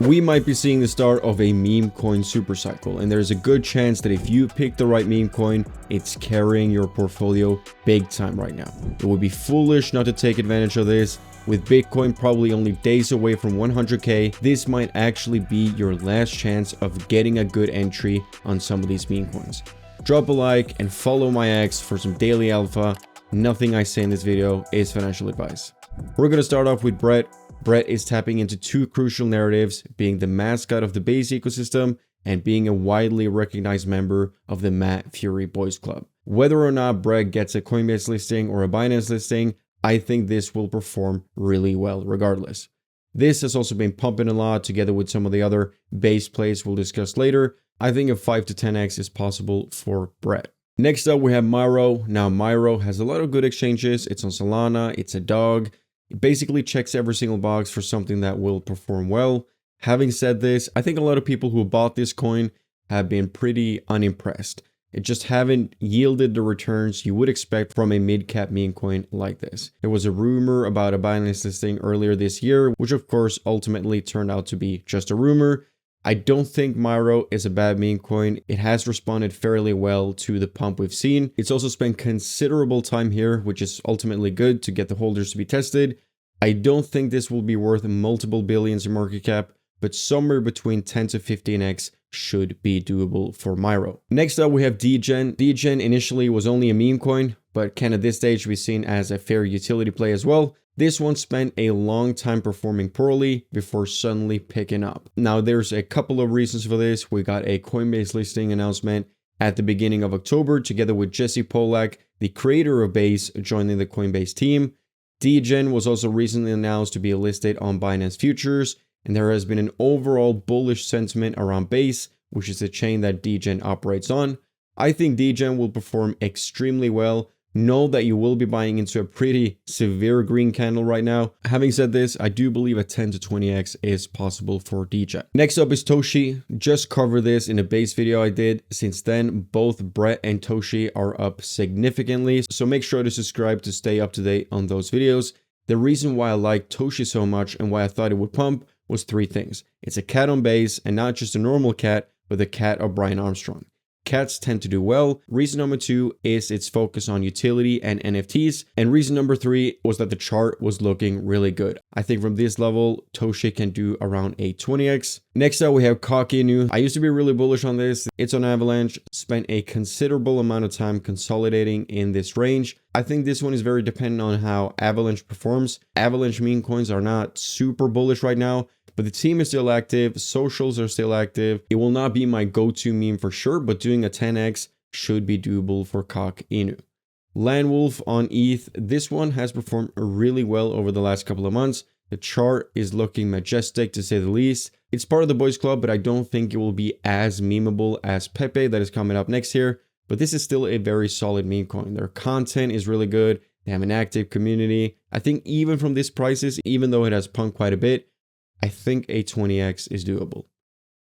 We might be seeing the start of a meme coin supercycle, and there's a good chance that if you pick the right meme coin, it's carrying your portfolio big time right now. It would be foolish not to take advantage of this. With Bitcoin probably only days away from 100k, this might actually be your last chance of getting a good entry on some of these meme coins. Drop a like and follow my ex for some daily alpha. Nothing I say in this video is financial advice. We're going to start off with Brett. Brett is tapping into two crucial narratives, being the mascot of the base ecosystem and being a widely recognized member of the Matt Fury Boys Club. Whether or not Brett gets a Coinbase listing or a Binance listing, I think this will perform really well regardless. This has also been pumping a lot together with some of the other base plays we'll discuss later. I think a 5 to 10x is possible for Brett. Next up, we have Myro. Now, Myro has a lot of good exchanges. It's on Solana, it's a dog. It basically checks every single box for something that will perform well. Having said this, I think a lot of people who bought this coin have been pretty unimpressed. It just haven't yielded the returns you would expect from a mid-cap meme coin like this. There was a rumor about a Binance listing earlier this year, which of course ultimately turned out to be just a rumor. I don't think Myro is a bad meme coin. It has responded fairly well to the pump we've seen. It's also spent considerable time here, which is ultimately good to get the holders to be tested. I don't think this will be worth multiple billions in market cap, but somewhere between 10 to 15x should be doable for Myro. Next up, we have Degen. Degen initially was only a meme coin, but can at this stage be seen as a fair utility play as well. This one spent a long time performing poorly before suddenly picking up. Now, there's a couple of reasons for this. We got a Coinbase listing announcement at the beginning of October, together with Jesse Pollack, the creator of Base, joining the Coinbase team. Degen was also recently announced to be listed on Binance Futures, and there has been an overall bullish sentiment around Base, which is the chain that Degen operates on. I think Degen will perform extremely well. Know that you will be buying into a pretty severe green candle right now. Having said this, I do believe a 10 to 20x is possible for Degen. Next up is Toshi. Just covered this in a base video I did. Since then, both Brett and Toshi are up significantly, so make sure to subscribe to stay up to date on those videos. The reason why I like Toshi so much and why I thought it would pump was three things. It's a cat on base, and not just a normal cat, but the cat of Brian Armstrong. Cats tend to do well. Reason number two is its focus on utility and NFTs. And reason number three was that the chart was looking really good. I think from this level, Toshi can do around a 20x. Next up, we have Kakinu. I used to be really bullish on this. It's on Avalanche. Spent a considerable amount of time consolidating in this range. I think this one is very dependent on how Avalanche performs. Avalanche meme coins are not super bullish right now, but the team is still active, socials are still active. It will not be my go-to meme for sure, but doing a 10x should be doable for Kakinu. Landwolf on ETH, this one has performed really well over the last couple of months. The chart is looking majestic to say the least. It's part of the Boys Club, but I don't think it will be as memeable as Pepe that is coming up next here. But this is still a very solid meme coin. Their content is really good. They have an active community. I think even from these prices, even though it has pumped quite a bit, I think a 20x is doable.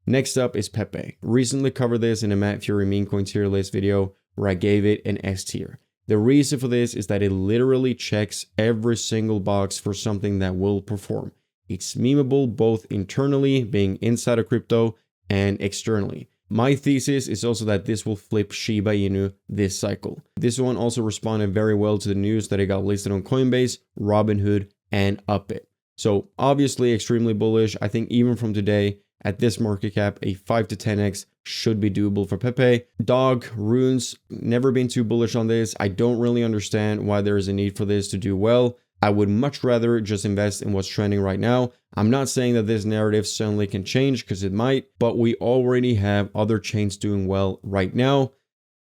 Next up is Pepe. Recently covered this in a Matt Fury meme coin tier list video where I gave it an S tier. The reason for this is that it literally checks every single box for something that will perform. It's memeable both internally, being inside of crypto, and externally. My thesis is also that this will flip Shiba Inu this cycle. This one also responded very well to the news that it got listed on Coinbase, Robinhood, and Upbit. So obviously extremely bullish. I think even from today, at this market cap, a 5 to 10x should be doable for Pepe. Dog, Runes, never been too bullish on this. I don't really understand why there is a need for this to do well. I would much rather just invest in what's trending right now. I'm not saying that this narrative suddenly can change, because it might, but we already have other chains doing well right now.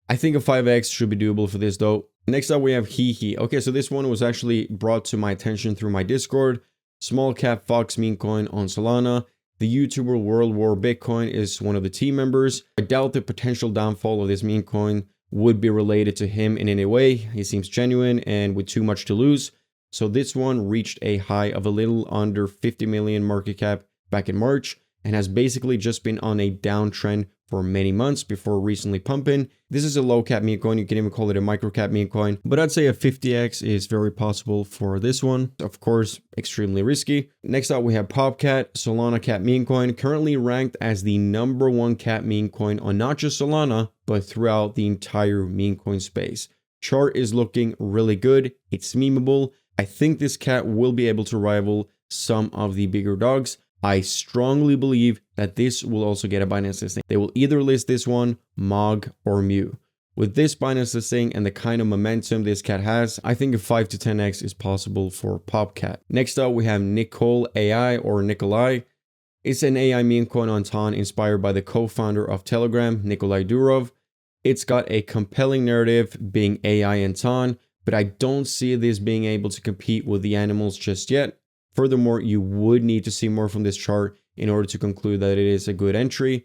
I think a 5x should be doable for this though. Next up, we have Hihi. Okay, so this one was actually brought to my attention through my Discord. Small cap Fox meme coin on Solana. The YouTuber World War Bitcoin is one of the team members. I doubt the potential downfall of this meme coin would be related to him in any way. He seems genuine and with too much to lose. So this one reached a high of a little under 50 million market cap back in March. and has basically just been on a downtrend for many months before recently pumping. This is a low cap meme coin. You can even call it a micro cap meme coin, but I'd say a 50x is very possible for this one. Of course, extremely risky. Next up, we have Popcat, Solana cap meme coin, currently ranked as the #1 cap meme coin on not just Solana, but throughout the entire meme coin space. Chart is looking really good. It's memeable. I think this cat will be able to rival some of the bigger dogs. I strongly believe that this will also get a Binance listing. They will either list this one, Maga, or Mew. With this Binance listing and the kind of momentum this cat has, I think a 5 to 10x is possible for Popcat. Next up, we have Nikolai AI or Nikolai. It's an AI meme coin on Ton inspired by the co-founder of Telegram, Nikolai Durov. It's got a compelling narrative being AI and Ton, but I don't see this being able to compete with the animals just yet. Furthermore, you would need to see more from this chart in order to conclude that it is a good entry.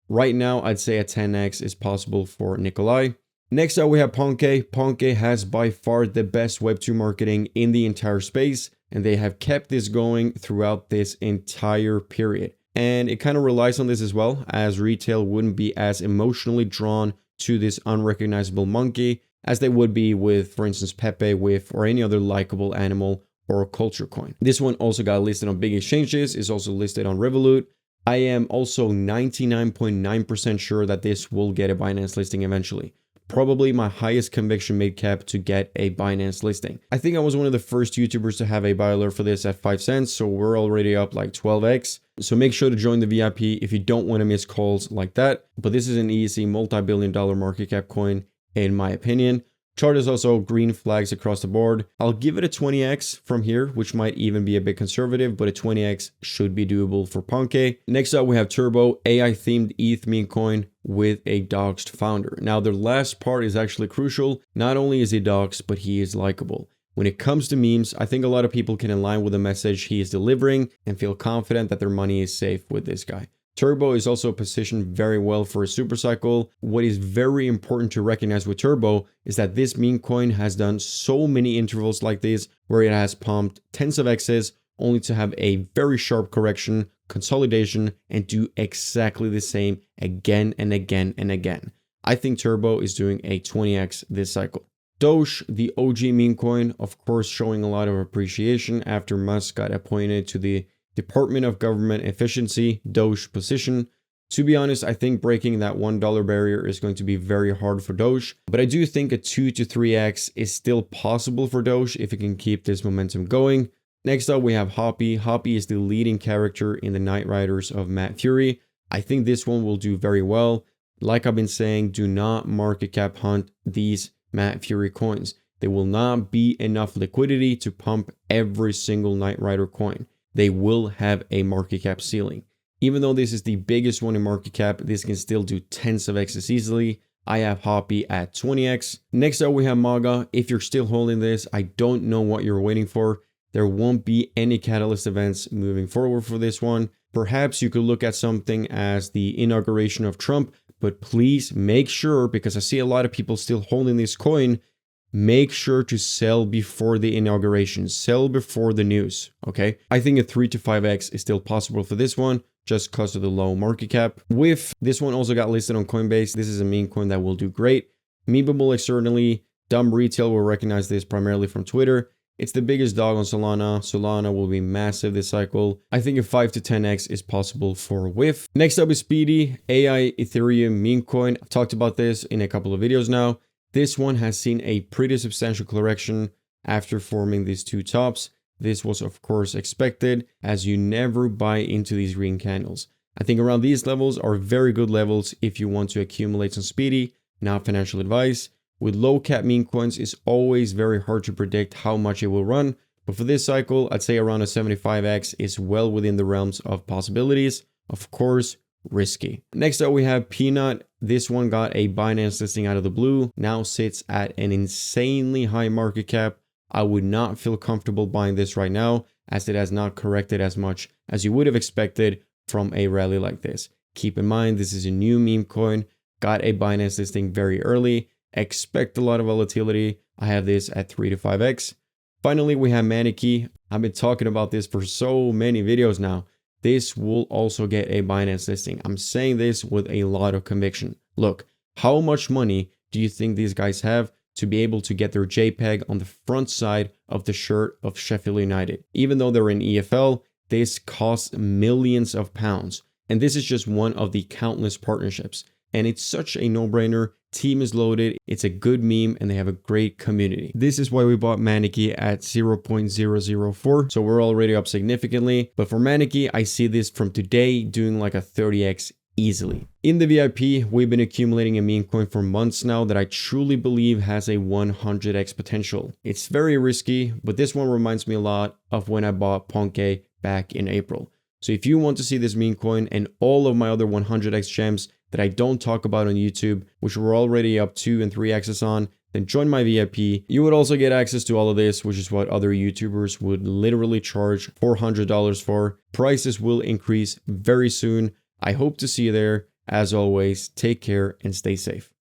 Right now, I'd say a 10x is possible for Nikolai. Next up, we have Ponke. Ponke has by far the best Web2 marketing in the entire space, and they have kept this going throughout this entire period. And it kind of relies on this as well, as retail wouldn't be as emotionally drawn to this unrecognizable monkey as they would be with, for instance, Pepe with or any other likable animal or culture coin. This one also got listed on big exchanges, is also listed on Revolut. I am also 99.9% sure that this will get a Binance listing eventually. Probably my highest conviction mid cap to get a Binance listing. I think I was one of the first YouTubers to have a buy alert for this at 5 cents, so we're already up like 12x. So make sure to join the VIP if you don't want to miss calls like that. But this is an easy multi-billion-dollar market cap coin in my opinion. Chart is also green flags across the board. I'll give it a 20x from here, which might even be a bit conservative, but a 20x should be doable for Ponke. Next up, we have Turbo, AI themed ETH meme coin with a doxed founder. Now, the last part is actually crucial. Not only is he doxed, but he is likable. When it comes to memes, I think a lot of people can align with the message he is delivering and feel confident that their money is safe with this guy. Turbo is also positioned very well for a super cycle. What is very important to recognize with Turbo is that this meme coin has done so many intervals like this where it has pumped tens of X's only to have a very sharp correction, consolidation, and do exactly the same again and again and again. I think Turbo is doing a 20x this cycle. Doge, the OG meme coin, of course showing a lot of appreciation after Musk got appointed to the Department of Government Efficiency, Doge position. To be honest, I think breaking that $1 barrier is going to be very hard for Doge, but I do think a 2 to 3x is still possible for Doge if it can keep this momentum going. Next up, we have Hoppy. Hoppy is the leading character in the Knight Riders of Mad Fury. I think this one will do very well. Like I've been saying, do not market cap hunt these Mad Fury coins. There will not be enough liquidity to pump every single Knight Rider coin. They will have a market cap ceiling. Even though this is the biggest one in market cap, this can still do tens of X's easily. I have Hoppy at 20x. Next up, we have Maga. If you're still holding this, I don't know what you're waiting for. There won't be any catalyst events moving forward for this one. Perhaps you could look at something as the inauguration of Trump, but please make sure, because I see a lot of people still holding this coin, make sure to sell before the inauguration, sell before the news, okay? I think a 3 to 5x is still possible for this one, just because of the low market cap. With this one also got listed on Coinbase. This is a meme coin that will do great. Memeable externally, dumb retail will recognize this primarily from Twitter. It's the biggest dog on Solana. Solana will be massive this cycle. I think a 5 to 10x is possible for WIF. Next up is Speedy, AI Ethereum meme coin. I've talked about this in a couple of videos now. This one has seen a pretty substantial correction after forming these two tops. This was of course expected, as you never buy into these green candles. I think around these levels are very good levels if you want to accumulate some Speedy, not financial advice. With low cap meme coins, it's always very hard to predict how much it will run, but for this cycle, I'd say around a 75x is well within the realms of possibilities. Of course, risky. Next up, we have Peanut. This one got a Binance listing out of the blue, now sits at an insanely high market cap. I would not feel comfortable buying this right now, as it has not corrected as much as you would have expected from a rally like this. Keep in mind, this is a new meme coin, got a Binance listing very early. Expect a lot of volatility. I have this at 3 to 5x. Finally, we have Maneki. I've been talking about this for so many videos now. this will also get a Binance listing. I'm saying this with a lot of conviction. Look, how much money do you think these guys have to be able to get their JPEG on the front side of the shirt of Sheffield United? Even though they're in EFL, this costs millions of pounds. And this is just one of the countless partnerships. And it's such a no-brainer. Team is loaded, it's a good meme, and they have a great community. This is why we bought Maneki at 0.004, so we're already up significantly. But for Maneki, I see this from today doing like a 30x easily. In the VIP, we've been accumulating a meme coin for months now that I truly believe has a 100x potential. It's very risky, but this one reminds me a lot of when I bought Ponke back in April. So if you want to see this meme coin and all of my other 100x gems that I don't talk about on YouTube, which we're already up 2 and 3x's on, then join my VIP. You would also get access to all of this, which is what other YouTubers would literally charge $400 for. Prices will increase very soon. I hope to see you there. As always, take care and stay safe.